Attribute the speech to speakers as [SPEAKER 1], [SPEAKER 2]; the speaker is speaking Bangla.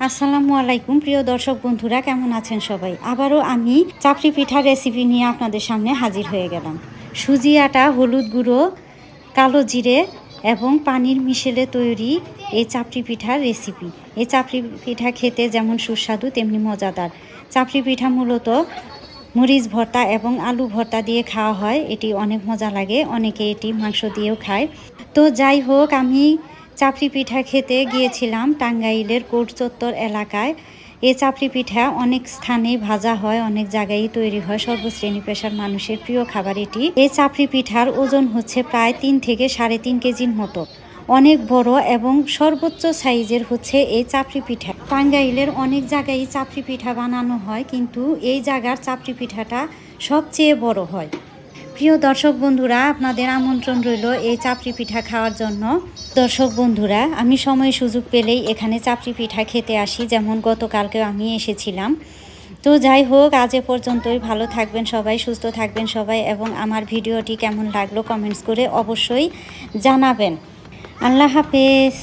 [SPEAKER 1] আসসালামু আলাইকুম প্রিয় দর্শক বন্ধুরা, কেমন আছেন সবাই? আবারও আমি চাপড়ি পিঠার রেসিপি নিয়ে আপনাদের সামনে হাজির হয়ে গেলাম। সুজি আটা, হলুদ গুঁড়ো, কালো জিরে এবং পানির মিশেলে তৈরি এই চাপড়ি পিঠার রেসিপি। এই চাপড়ি পিঠা খেতে যেমন সুস্বাদু তেমনি মজাদার। চাপড়ি পিঠা মূলত মরিচ ভর্তা এবং আলু ভর্তা দিয়ে খাওয়া হয়। এটি অনেক মজা লাগে, অনেকে এটি মাংস দিয়েও খায়। তো যাই হোক, আমি চাপড়ি পিঠা খেতে গিয়েছিলাম টাঙ্গাইলের কোট চত্বর এলাকায়। এই চাপড়ি পিঠা অনেক স্থানেই ভাজা হয়, অনেক জায়গায় তৈরি হয়। সর্বশ্রেণী পেশার মানুষের প্রিয় খাবার এটি। এই চাপড়ি পিঠার ওজন হচ্ছে প্রায় 3 থেকে 3.5 কেজির মতো। অনেক বড় এবং সর্বোচ্চ সাইজের হচ্ছে এই চাপড়ি পিঠা। টাঙ্গাইলের অনেক জায়গায় চাপড়ি পিঠা বানানো হয়, কিন্তু এই জায়গার চাপড়ি পিঠাটা সবচেয়ে বড় হয়। প্রিয় দর্শক বন্ধুরা, আপনাদের আমন্ত্রণ রইল এই চাপড়ি পিঠা খাওয়ার জন্য। দর্শক বন্ধুরা, আমি সময় সুযোগ পেলেই এখানে চাপড়ি পিঠা খেতে আসি, যেমন গতকালকেও আমি এসেছিলাম। তো যাই হোক, আজ এ পর্যন্তই। ভালো থাকবেন সবাই, সুস্থ থাকবেন সবাই, এবং আমার ভিডিওটি কেমন লাগলো কমেন্টস করে অবশ্যই জানাবেন। আল্লাহ হাফেজ।